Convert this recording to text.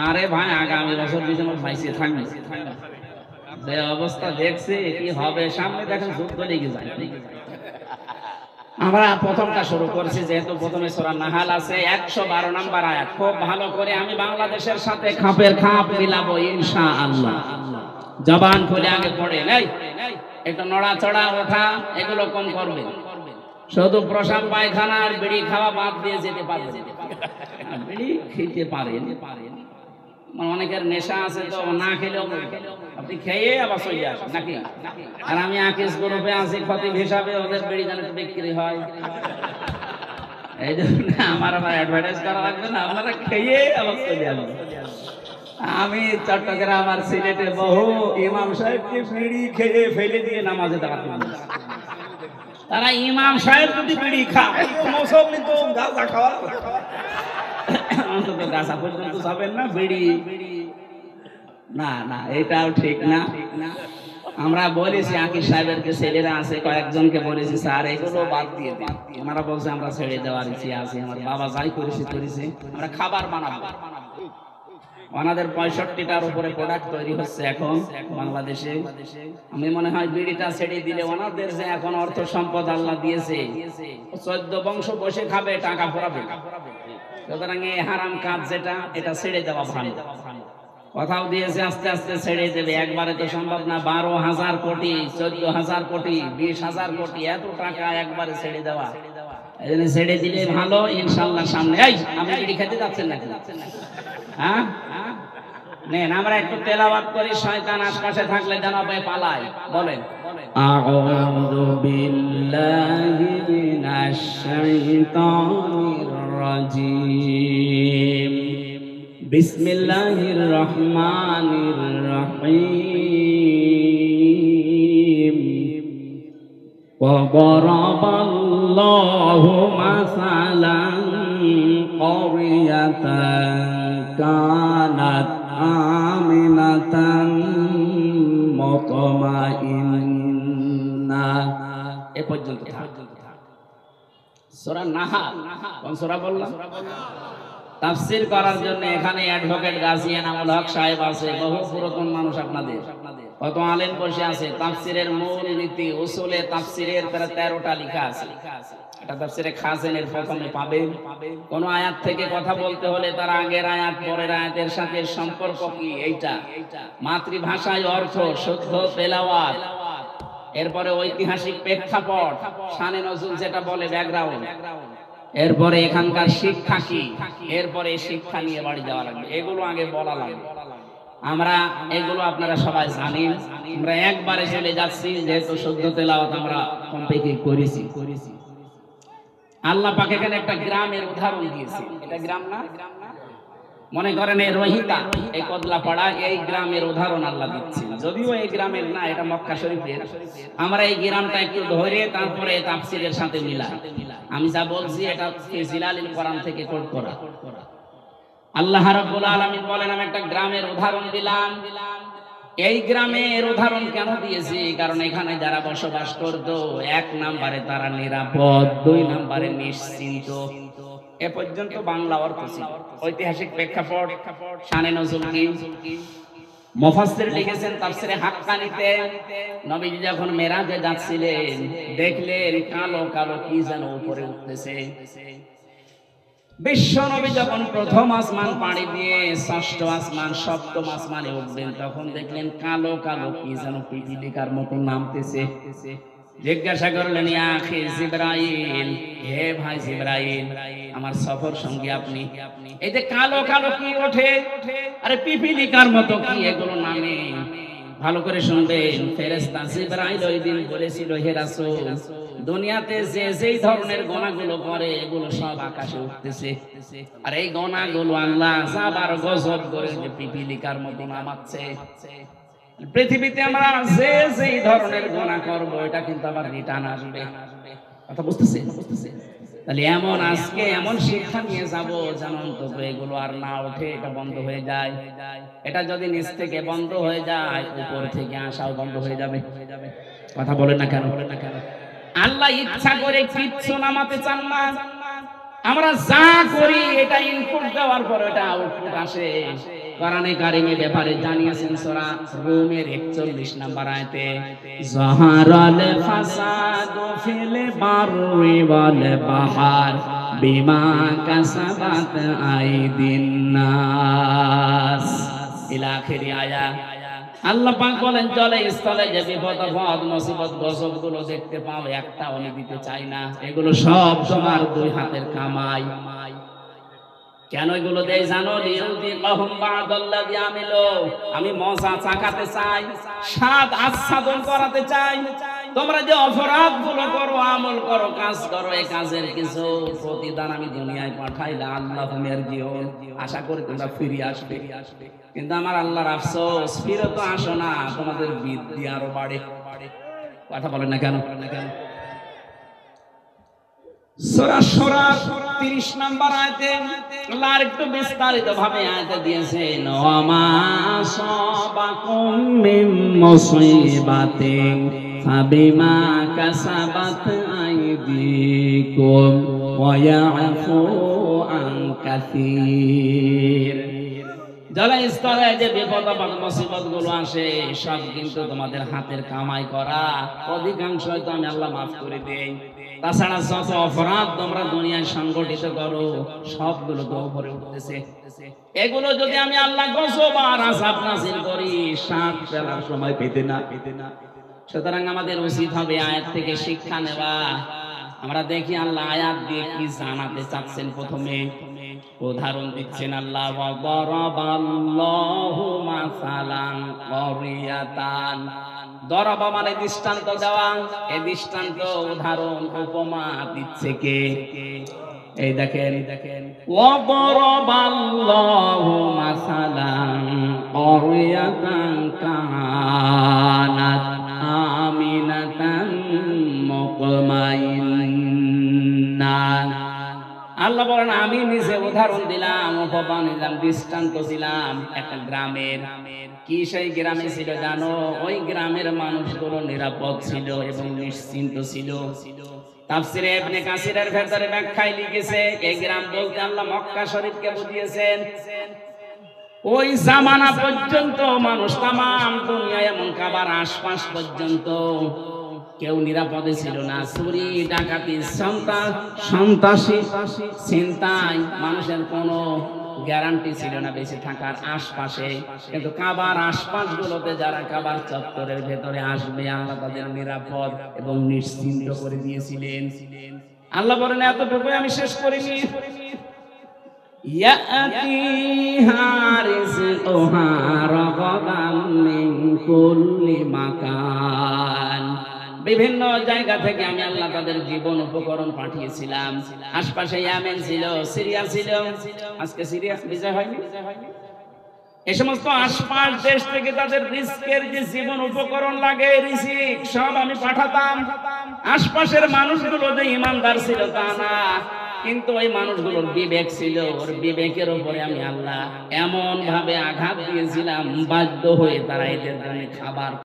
আরে ভাই আগামী বছর ডিসেম্বর বাইসে থাকবে, যে অবস্থা দেখছে কি হবে সামনে দেখেন যুদ্ধ লেগে যায়। আমরা প্রথমটা শুরু করছি, যেহেতু প্রথমে সূরা নাহাল আছে 112 নম্বর আয়াত, খুব ভালো করে আমি বাংলাদেশের সাথে খাপের খাপ মিলাবো ইনশাআল্লাহ। জবান খুলে আগে পড়ে নেই, একটু নড়াচড়া ওঠা এগুলো কম করবে, শুধু প্রসাব পায়খানা আর বিড়ি খাওয়া বাদ দিয়ে যেতে পারবে। বিড়ি খেতে পারেন, অনেকের নেশা আছে তো না খেলেও আপনি খেয়ে আবার চলে আসেন নাকি। আর আমি আকিস গ্রুপে আছি খতিব হিসাবে, ওদের বিড়ি জানে তো বিক্রি হয়, এই জন্য আমার আবার অ্যাডভার্টাইজ করা লাগবে না, আপনারা খেয়ে আবার চলে আসবেন। আমি চট্টগ্রাম আর সিলেটে বহু ইমাম সাহেবকে বিড়ি খেয়ে ফেলে দিয়ে নামাজে দাঁড়াতে বলেছি। তারা ইমাম সাহেব যদি বিড়ি খায় মুসল্লি তো গাঁজা খাওয়া, অন্তত গাঁজা পর্যন্ত যাবেন না, বিড়ি না না, এটাও ঠিক না। আমরা বলেছি আকিস সাহেবেরকে ছেলেরা আছে কয়েকজনকে বলেছি স্যার এগুলো বাদ দিয়ে দিন, ওনারা বলছে আমরা ছেড়ে দেওয়ার ইচ্ছে আছে, আমার বাবা যাই করেছে আমরা খাবার বানাবো। ওনাদের 65টার উপরে প্রোডাক্ট তৈরি হচ্ছে এখন বাংলাদেশে। আমি মনে হয় বিড়িটা ছেড়ে দিলে ওনাদের যে এখন অর্থ সম্পদ আল্লাহ দিয়েছে 14 বংশ বসে খাবে, টাকা ফোরাবে। সুতরাং এই হারাম কাজ যেটা, এটা ছেড়ে দেওয়া ভালো। কথাও দিয়েছে আস্তে আস্তে ছেড়ে দেবে, একবারে তো সম্ভব না। 12,000 কোটি, 14,000 কোটি, 20,000 কোটি এত টাকা একবারে ছেড়ে দেওয়া, এই জন্য ছেড়ে দিলে ভালো ইনশাআল্লাহ। সামনে এই আপনি বিড়ি খেতে যাচ্ছেন নাকি? হ্যাঁ নেন আমরা একটু তেলাওয়াত করি, শয়তান আশপাশে থাকলে যেন পালায়। বলেন আউযু বিল্লাহি মিনাশ শাইতানির রাজীম, বিসমিল্লাহির রহমানির রহিম। وضرب الله مثلا قرية كانت آمنة مطمئنة। এ পর্যন্ত সূরা নাহাল। কোন সূরা বললাম? তাফসীর করার জন্য এখানে অ্যাডভোকেট গাজী এনামুল হক সাহেব আছে, বহু পুরাতন মানুষ আপনাদের, কত আলেম বসে আছে। তাফসীরের মূল নীতি উসুলে তাফসীরের 13টা লেখা আছে। এটা তাফসীরে খাজেনের প্রথমে পাবেন। কোন আয়াত থেকে কথা বলতে হলে তার আগের আয়াত পরের আয়াতের সাথে সম্পর্ক কি, এইটা মাতৃভাষায় অর্থ, শুদ্ধ তেলাওয়াত, এরপরে ঐতিহাসিক প্রেক্ষাপট, শানে নজুল যেটা বলে ব্যাকগ্রাউন্ড, এরপরে এখানকার শিক্ষা কি, এরপরে শিক্ষা নিয়ে বাড়ি যাওয়া লাগবে, এগুলো আগে বলা লাগবে। আমরা এগুলো আপনারা সবাই জানেন, আমরা একবারে চলে যাচ্ছি, যেহেতু শুদ্ধ তেলাওয়াত আমরা কমপ্লিট করেছি। আল্লাহ পাক এখানে একটা গ্রামের উদাহরণ দিয়েছে। এটা গ্রাম না, মনে করেন এই রহিতা, এই কদলাপাড়া, এই গ্রামের উদাহরণ আল্লাহ দিচ্ছে। যদিও এই গ্রামের না, এটা মক্কা শরীফের। আমরা এই গ্রামটা একটু ধরে তারপরে তাফসীরের সাথে মিলাই। আমি যা বলছি এটা জিলালিল কোরআন থেকে কোট করা। আল্লাহ রাব্বুল আলামিন বলেন আমি একটা গ্রামের উদাহরণ দিলাম। এই গ্রামের উদাহরণ কেন দিয়েছি? কারণ এখানে যারা বসবাস করতো, 1 নম্বরে তারা নিরাপদ, 2 নম্বরে নিশ্চিন্ত। এ পর্যন্ত বাংলা অর্থ ছিল। ঐতিহাসিক প্রেক্ষাপট, শানে নজুল কি, মুফাসসির লিখেছেন তাফসীরে হাক্কানিতে, নবীজি যখন মেরাজে যাচ্ছিলেন দেখলেন কালো কালো কি যেন উপরে উঠতেছে। বিশ্ব নবী যখন প্রথম আসমান পাড়ি দিয়ে 6ষ্ঠ আসমান 7ম আসমানে উঠবেন, তখন দেখলেন কালো কালো কি যেন পিপীলিকার মতো নামতেছে। জিজ্ঞাসা করলেন ইয়া আখি জিবরাইল, হে ভাই জিবরাইল, আমার সফর সঙ্গী আপনি, এই যে কালো কালো কি ওঠে, আরে পিপীলিকার মতো কি এগুলো নামে? ভালো করে শুনবেন, ফেরেশতা জিবরাইল ওই দিন বলেছিল হে রাসূল, দুনিয়াতে যে যেই ধরনের গোনাগুলো করে এগুলো সব আকাশে উঠতেছে, আর এই গোনাগুলো আল্লাহ আযাবার গজব করে যে পিপীলিকার মতো নামাচ্ছে। পৃথিবীতে আমরা যে যেই ধরনের গোনা করব এটা কিন্তু আবার রিটার্ন আসবে। কথা বুঝতেছেন? তাহলে এমন আজকে এমন শিক্ষা নিয়ে যাব যেন অন্তত এগুলো আর না ওঠে, এটা বন্ধ হয়ে যায়। এটা যদি নিচ থেকে বন্ধ হয়ে যায়, উপর থেকে আসাও বন্ধ হয়ে যাবে। কথা বলেন না কেন? আল্লাহ ইচ্ছা করে কিচ্ছু নামাতে চান না। আমরা যা করি এটা ইনপুট দেওয়ার পর এটা আউটপুট আসে। কোরআনে কারিমে ব্যাপারে জানিয়েছেন সূরা রুমের 41 নম্বর আয়াতে, যাহারাল ফাসাদু ফিল বাররি ওয়াল বাহর বিমা কাসাবাত আইদিন নাস ইলা আখিরি আয়াত। আল্লাহ পাক বলেন জলে স্থলে যে বিপদ আপদ মুসিবত গজব গুলো দেখতে পাও একটা আমি দিতে চাই না, এগুলো সব তোমার দুই হাতের কামাই। কেন এগুলো দেই জানো? লিউযিকাহুম বা'দাল্লাযী আমিলু, আমি মজা চাকাতে চাই, স্বাদ আস্বাদন করাতে চাই। তোমরা যে অপরাধ গুলো করো, আমল করো, কাজ করো, এই কাজের কিছু প্রতিদান আমি দুনিয়ায় পাঠাইলাম। আল্লাহুম ইয়ারজিউন, আশা করি তোমরা ফিরে আসবে। কিন্তু আমার আল্লাহর আফসোস, ফিরে তো আসো না, তোমাদের বৃদ্ধি আরো বাড়ে। কথা বলেন না কেন? সূরা শুরা 30 নম্বর আয়াতে আল্লাহ একটু বিস্তারিত ভাবে আয়াতে দিয়েছেন, ওয়ামা সাবাকুম মিন মুসিবাতিন ফাবিমা কাসাবাত আইদিকুম ওয়া ইয়াফু আন কাসীর। জলস্তরে যে বিপদ আপদ মুসিবত গুলো আসে সব কিন্তু তোমাদের হাতের কামাই করা, অধিকাংশই তো আমি আল্লাহ মাফ করে দেই। তাছাড়া যত অপরাধ তোমরা দুনিয়ায় সংগঠিত করো সবগুলো তো উপরে উঠতেছে। এগুলো যদি আমি আল্লাহ গজব আর আযাব নাযিল করি, শ্বাস ফেলার সময় পেতে না। সুতরাং আমাদের উচিত হবে আয়াত থেকে শিক্ষা নেওয়া। আমরা দেখি আল্লাহ আয়াত দিয়ে কি জানাতে চাচ্ছেন। প্রথমে উদাহরণ দিচ্ছেন আল্লাহ, ওয়া দারাবাল্লাহু মাসালান ক্বরিয়াতান। দরাবা মানে দৃষ্টান্ত দেওয়া, এই দৃষ্টান্ত উদাহরণ উপমা দিচ্ছে কে? এই দেখেন, ওয়া দারাবাল্লাহু মাসালান ক্বরিয়াতান কানাত আমিনাতান মুতমাইন্না। আল্লাহ বলেন আমি নিজে উদাহরণ দিলাম, উপমা দিলাম, দৃষ্টান্ত দিলাম একটা গ্রামের। কি সেই গ্রামে ছিল জানো? ওই গ্রামের মানুষগুলো নিরাপদ ছিল এবং নিশ্চিন্ত ছিল। তাফসীরে ইবনে কাসিরের ভেতরে ব্যাখ্যায় লিখেছে, এই গ্রাম বলতে আল্লাহ মক্কা শরীফকে বুঝিয়েছেন। ওই জামানা পর্যন্ত মানুষ তামাম দুনিয়ায় এমন কাবার আশপাশ পর্যন্ত কেউ নিরাপদে ছিল না। চুরি ডাকাতি সন্ত্রাসী চিন্তায় মানুষের কোনো গ্যারান্টি ছিল না বেঁচে থাকার আশপাশে। কিন্তু কাবার আশপাশ গুলোতে যারা কাবার চত্বরের ভেতরে আসবে আল্লাহ তাদের নিরাপদ এবং নিশ্চিন্ত করে দিয়েছিলেন। আল্লাহ বলেন এতটুকু আমি শেষ করিনি, ইয়াতিহা রিজকুহা রাগাদাম মিন কুল্লি মাকান। বিভিন্ন জায়গা থেকে আমি আল্লাহ তাদের জীবন উপকরণ পাঠিয়েছিলাম। আশপাশে ইয়েমেন ছিল, সিরিয়া ছিল। আজকে সিরিয়া বিজয় হয়নি। এই সমস্ত আশপাশ দেশ থেকে তাদের রিস্কের যে জীবন উপকরণ লাগে, রিজিক সব আমি পাঠাতাম। আশপাশের মানুষগুলো যে ইমানদার ছিল তা না, কিন্তু ওই মানুষগুলোর বিবেক ছিল, ওর বিবেকের উপরে আমি আল্লাহ এমন ভাবে আঘাত দিয়েছিলাম, বাধ্য হয়ে তারা এদের জন্য খাবার